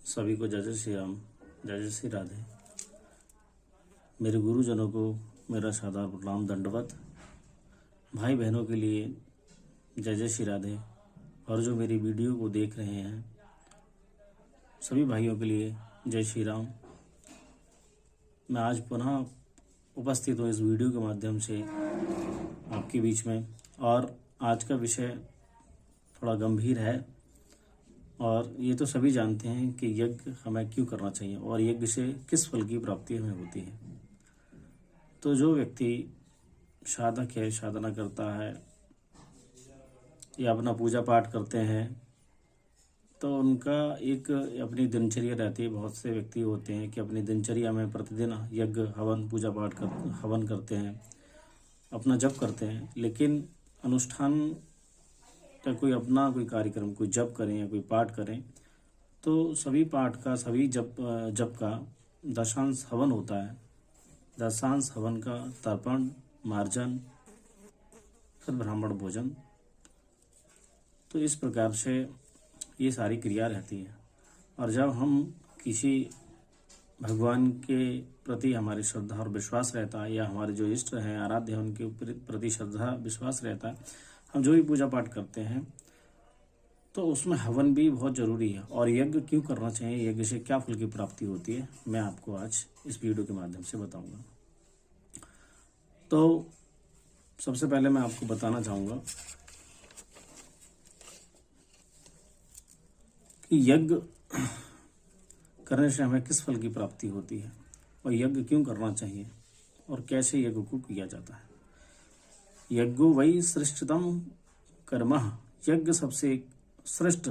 सभी को जय जय श्री राम, जय जय श्री राधे। मेरे गुरुजनों को मेरा सादर प्रणाम दंडवत। भाई बहनों के लिए जय जय श्री राधे। और जो मेरी वीडियो को देख रहे हैं सभी भाइयों के लिए जय श्री राम। मैं आज पुनः उपस्थित हूँ इस वीडियो के माध्यम से आपके बीच में। और आज का विषय थोड़ा गंभीर है और ये तो सभी जानते हैं कि यज्ञ हमें क्यों करना चाहिए और यज्ञ से किस फल की प्राप्ति हमें होती है। तो जो व्यक्ति साधक है, साधना करता है या अपना पूजा पाठ करते हैं तो उनका एक अपनी दिनचर्या रहती है। बहुत से व्यक्ति होते हैं कि अपनी दिनचर्या में प्रतिदिन यज्ञ हवन पूजा पाठ हवन करते हैं, अपना जप करते हैं, लेकिन अनुष्ठान या कोई अपना कोई कार्यक्रम, कोई जप करें या कोई पाठ करें तो सभी पाठ का, सभी जप का दशांश हवन होता है। दशांश हवन का तर्पण, मार्जन, फिर ब्राह्मण भोजन। तो इस प्रकार से ये सारी क्रिया रहती है। और जब हम किसी भगवान के प्रति हमारी श्रद्धा और विश्वास रहता है या हमारे जो इष्ट हैं आराध्य हैं उनके प्रति श्रद्धा विश्वास रहता है, हम जो भी पूजा पाठ करते हैं तो उसमें हवन भी बहुत ज़रूरी है। और यज्ञ क्यों करना चाहिए, यज्ञ से क्या फल की प्राप्ति होती है, मैं आपको आज इस वीडियो के माध्यम से बताऊंगा। तो सबसे पहले मैं आपको बताना चाहूँगा कि यज्ञ करने से हमें किस फल की प्राप्ति होती है और यज्ञ क्यों करना चाहिए और कैसे यज्ञ को किया जाता है। यज्ञो वही श्रेष्ठतम कर्म, यज्ञ सबसे श्रेष्ठ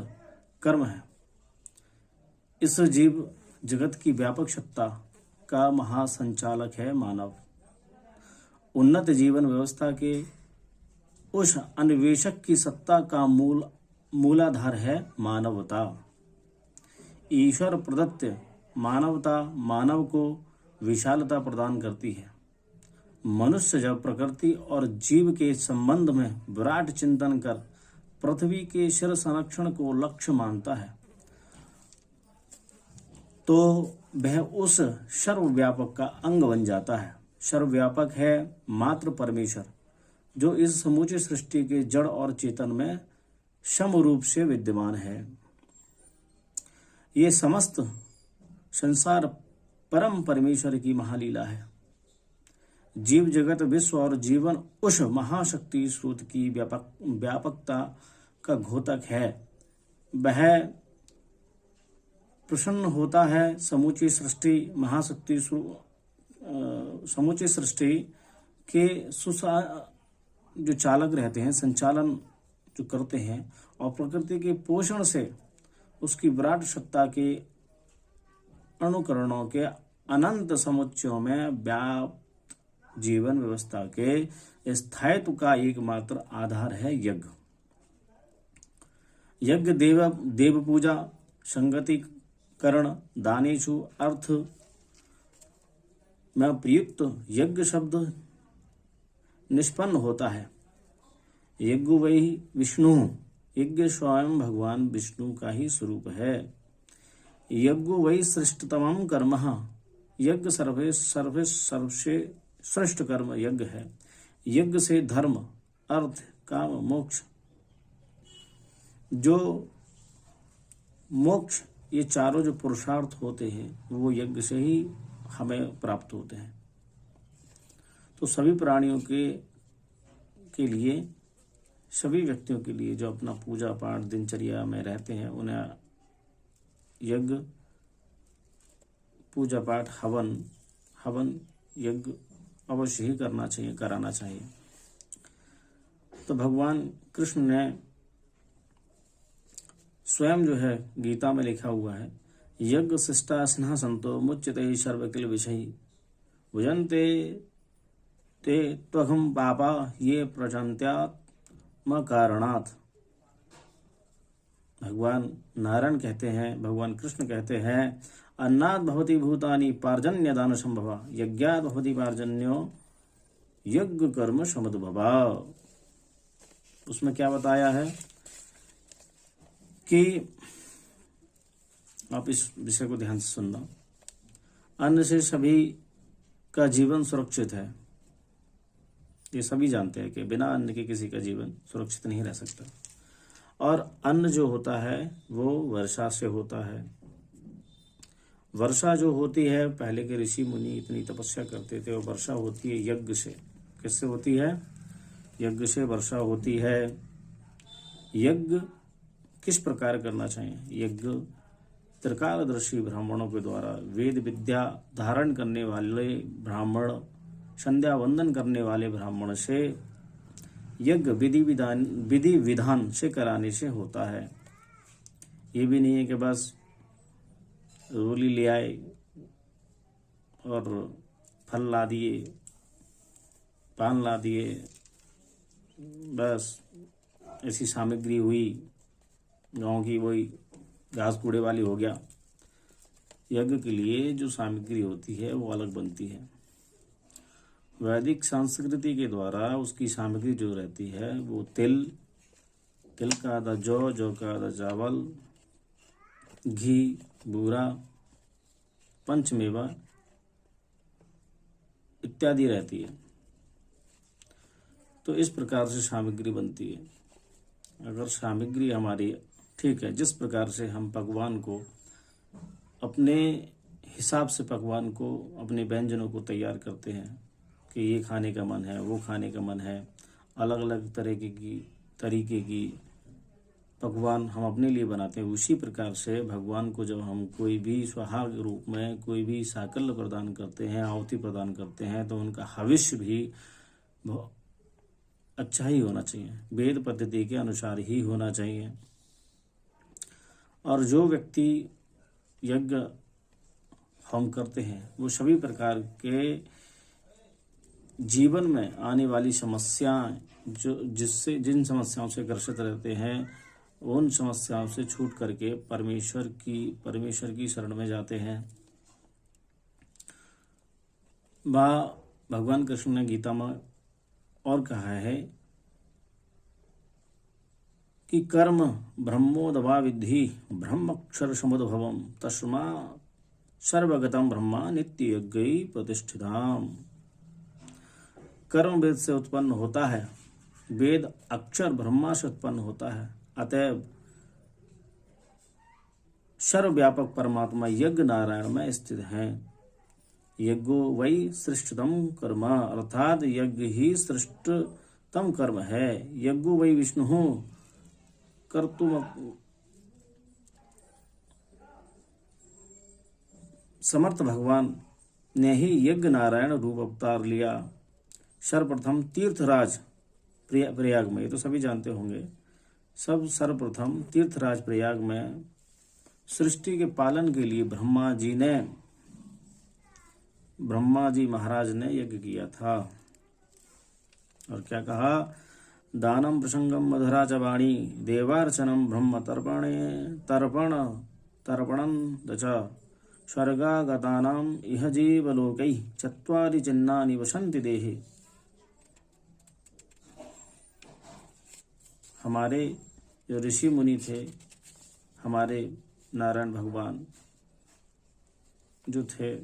कर्म है। इस जीव जगत की व्यापक सत्ता का महासंचालक है मानव। उन्नत जीवन व्यवस्था के उस अन्वेषक की सत्ता का मूलाधार है मानवता। ईश्वर प्रदत्त मानवता मानव को विशालता प्रदान करती है। मनुष्य जब प्रकृति और जीव के संबंध में विराट चिंतन कर पृथ्वी के शिर संरक्षण को लक्ष्य मानता है तो वह उस सर्वव्यापक का अंग बन जाता है। सर्वव्यापक है मात्र परमेश्वर, जो इस समूचे सृष्टि के जड़ और चेतन में सम रूप से विद्यमान है। ये समस्त संसार परम परमेश्वर की महालीला है। जीव जगत विश्व और जीवन उस महाशक्ति स्रोत की व्यापकता का घोतक है। वह प्रसन्न होता है समूची सृष्टि महाशक्ति समूची सृष्टि के जो चालक रहते हैं, संचालन जो करते हैं और प्रकृति के पोषण से उसकी विराट सत्ता के अनुकरणों के अनंत समुच्चयों में व्याप्त जीवन व्यवस्था के स्थायित्व का एकमात्र आधार है यज्ञ। यज्ञ देव पूजा संगति करण दानेषु अर्थ में प्रयुक्त यज्ञ शब्द निष्पन्न होता है। यज्ञ वही विष्णु, यज्ञ स्वयं भगवान विष्णु का ही स्वरूप है। यज्ञ वही श्रेष्ठतमं कर्म, यज्ञ सर्वसे श्रेष्ठ कर्म यज्ञ है। यज्ञ से धर्म, अर्थ, काम, मोक्ष, जो मोक्ष ये चारों जो पुरुषार्थ होते हैं वो यज्ञ से ही हमें प्राप्त होते हैं। तो सभी प्राणियों के लिए, सभी व्यक्तियों के लिए जो अपना पूजा पाठ दिनचर्या में रहते हैं उन्हें यज्ञ, पूजा पाठ, हवन यज्ञ अवश्य ही करना चाहिए, कराना चाहिए। तो भगवान कृष्ण ने स्वयं जो है गीता में लिखा हुआ है, यज्ञ शिष्टा स्नेह संतो मुच्यते सर्वकिल विषयी भुजन्ते ते त्वघम पापा ये प्रचंत्यात्म कारणात्। भगवान नारायण कहते हैं, भगवान कृष्ण कहते हैं, अन्नात् भवति भूतानि पार्जन्य दान संभवा, यज्ञात् भवति पार्जन्यो यज्ञ कर्म समुद्भवा। उसमें क्या बताया है कि आप इस विषय को ध्यान से सुनना। अन्न से सभी का जीवन सुरक्षित है, ये सभी जानते हैं कि बिना अन्न के किसी का जीवन सुरक्षित नहीं रह सकता। और अन्न जो होता है वो वर्षा से होता है। वर्षा जो होती है, पहले के ऋषि मुनि इतनी तपस्या करते थे, वो वर्षा होती है यज्ञ से। किससे होती है? यज्ञ से वर्षा होती है। यज्ञ किस प्रकार करना चाहिए? यज्ञ त्रिकालदर्शी ब्राह्मणों के द्वारा, वेद विद्या धारण करने वाले ब्राह्मण, संध्या वंदन करने वाले ब्राह्मण से यज्ञ विधि विधान से कराने से होता है। ये भी नहीं है कि बस रोली ले आए और फल ला दिए, पान ला दिए, बस ऐसी सामग्री हुई गांव की, वही घास कूड़े वाली हो गया। यज्ञ के लिए जो सामग्री होती है वो अलग बनती है। वैदिक संस्कृति के द्वारा उसकी सामग्री जो रहती है वो तिल का आधा जौ का आधा चावल, घी, बूरा, पंचमेवा इत्यादि रहती है। तो इस प्रकार से सामग्री बनती है। अगर सामग्री हमारी ठीक है, जिस प्रकार से हम पकवान को अपने हिसाब से, पकवान को, अपने व्यंजनों को तैयार करते हैं कि ये खाने का मन है, वो खाने का मन है, अलग अलग तरीके की पकवान हम अपने लिए बनाते हैं, उसी प्रकार से भगवान को जब हम कोई भी स्वाहाग रूप में कोई भी साकल्य प्रदान करते हैं, आहुति प्रदान करते हैं, तो उनका हविष्य भी अच्छा ही होना चाहिए, वेद पद्धति के अनुसार ही होना चाहिए। और जो व्यक्ति यज्ञ होम करते हैं वो सभी प्रकार के जीवन में आने वाली समस्याएं, जिन समस्याओं से ग्रसित रहते हैं, उन समस्याओं से छूट करके परमेश्वर की शरण में जाते हैं। भगवान कृष्ण ने गीता में और कहा है कि कर्म ब्रह्मोदभा विद्धि ब्रह्मक्षर समुद्भवम तस्मा सर्वगतम ब्रह्मा नित्य यज्ञ प्रतिष्ठिताम। कर्म वेद से उत्पन्न होता है, वेद अक्षर ब्रह्मा से उत्पन्न होता है, अतएव सर्वव्यापक परमात्मा यज्ञ नारायण में स्थित है। यज्ञो वै सृष्टतम कर्म, अर्थात यज्ञ ही सृष्टतम कर्म है। यज्ञो वै विष्णु कर्तुम समर्थ भगवान ने ही यज्ञ नारायण रूप अवतार लिया। सर्वप्रथम तीर्थराज प्रयाग में, ये तो सभी जानते होंगे, सर्वप्रथम तीर्थराज प्रयाग में सृष्टि के पालन के लिए ब्रह्मा जी महाराज ने यज्ञ किया था। और क्या कहा? दानम प्रसंगम मधुरा च वाणी देवार्चनम ब्रह्म तर्पणं दच स्वर्गागतानाम इह जीवलोकै चत्वारि चिन्नानि वसन्ति देहे। हमारे जो ऋषि मुनि थे, हमारे नारायण भगवान जो थे,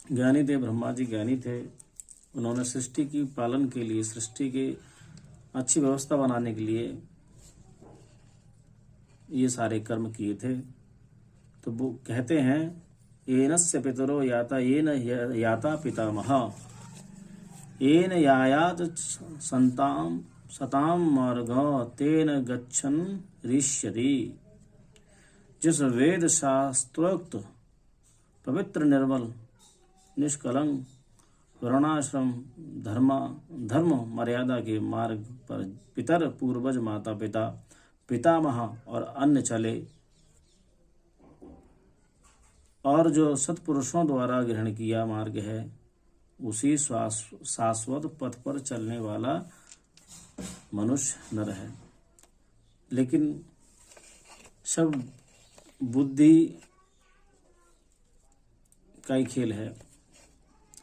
ज्ञानी थे, ब्रह्मा जी ज्ञानी थे, उन्होंने सृष्टि की पालन के लिए, सृष्टि की अच्छी व्यवस्था बनाने के लिए ये सारे कर्म किए थे। तो वो कहते हैं एनस्य पितरो याता येन याता पितामह येन यायात सताम मार्ग तेन गच्छन ऋष्यति। जिस वेद शास्त्रोक्त पवित्र निर्मल निष्कलंक वर्णाश्रम धर्म मर्यादा के मार्ग पर पितर पूर्वज माता पिता पितामह और अन्य चले, और जो सत्पुरुषों द्वारा ग्रहण किया मार्ग है, उसी शाश्वत पथ पर चलने वाला मनुष्य नर है। लेकिन सब बुद्धि का ही खेल है।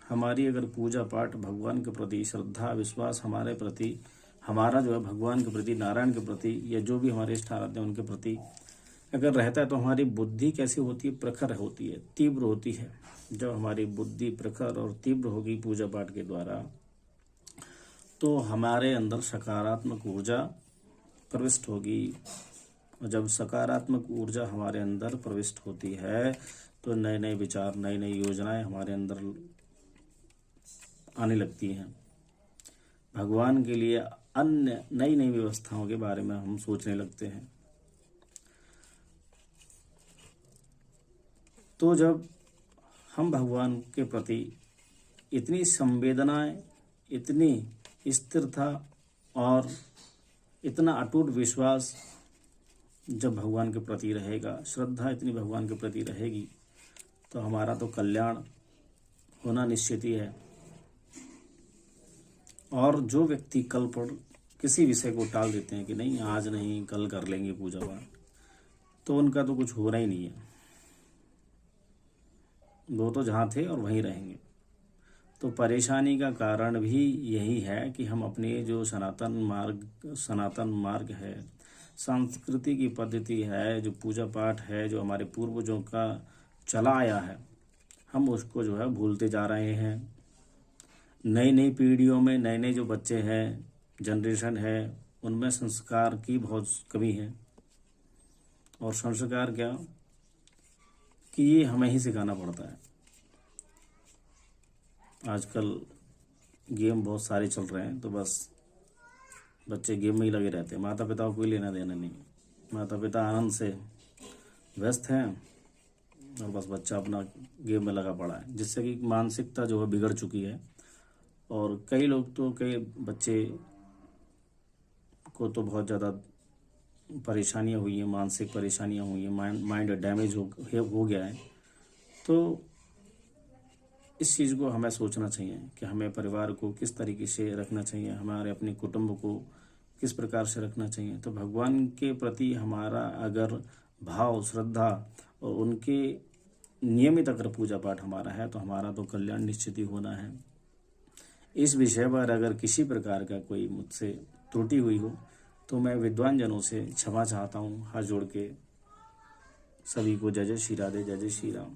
हमारी अगर पूजा पाठ, भगवान के प्रति श्रद्धा विश्वास, हमारे प्रति, हमारा जो है भगवान के प्रति, नारायण के प्रति, या जो भी हमारे इष्ट आराध्य हैं उनके प्रति अगर रहता है तो हमारी बुद्धि कैसी होती है, प्रखर होती है, तीव्र होती है। जब हमारी बुद्धि प्रखर और तीव्र होगी पूजा पाठ के द्वारा, तो हमारे अंदर सकारात्मक ऊर्जा प्रविष्ट होगी। और जब सकारात्मक ऊर्जा हमारे अंदर प्रविष्ट होती है तो नए नए विचार, नई नई योजनाएं हमारे अंदर आने लगती हैं। भगवान के लिए अन्य नई नई व्यवस्थाओं के बारे में हम सोचने लगते हैं। तो जब हम भगवान के प्रति इतनी संवेदनाएं, इतनी स्थिरता और इतना अटूट विश्वास जब भगवान के प्रति रहेगा, श्रद्धा इतनी भगवान के प्रति रहेगी, तो हमारा तो कल्याण होना निश्चित ही है। और जो व्यक्ति कल पर किसी विषय को टाल देते हैं कि नहीं आज नहीं कल कर लेंगे पूजा पाठ, तो उनका तो कुछ हो रहा ही नहीं है। वो तो जहाँ थे और वहीं रहेंगे। तो परेशानी का कारण भी यही है कि हम अपने जो सनातन मार्ग है, संस्कृति की पद्धति है, जो पूजा पाठ है, जो हमारे पूर्वजों का चला आया है, हम उसको जो है भूलते जा रहे हैं। नई नई पीढ़ियों में नए नए जो बच्चे हैं, जनरेशन है, उनमें संस्कार की बहुत कमी है। और संस्कार क्या कि ये हमें ही सिखाना पड़ता है। आजकल गेम बहुत सारे चल रहे हैं, तो बस बच्चे गेम में ही लगे रहते हैं, माता पिता को कोई लेना देना नहीं। माता पिता आनंद से व्यस्त हैं और बस बच्चा अपना गेम में लगा पड़ा है, जिससे कि मानसिकता जो है बिगड़ चुकी है। और कई लोग तो, कई बच्चे को तो बहुत ज़्यादा परेशानियां हुई हैं, मानसिक परेशानियां हुई हैं, माइंड डैमेज हो गया है। तो इस चीज़ को हमें सोचना चाहिए कि हमें परिवार को किस तरीके से रखना चाहिए, हमारे अपने कुटुंब को किस प्रकार से रखना चाहिए। तो भगवान के प्रति हमारा अगर भाव, श्रद्धा और उनके नियमित अगर पूजा पाठ हमारा है, तो हमारा तो कल्याण निश्चित ही होना है। इस विषय पर अगर किसी प्रकार का कोई मुझसे त्रुटि हुई हो तो मैं विद्वान जनों से क्षमा चाहता हूँ। हाथ जोड़ के सभी को जय जय श्री राधे, जय जय श्री राम।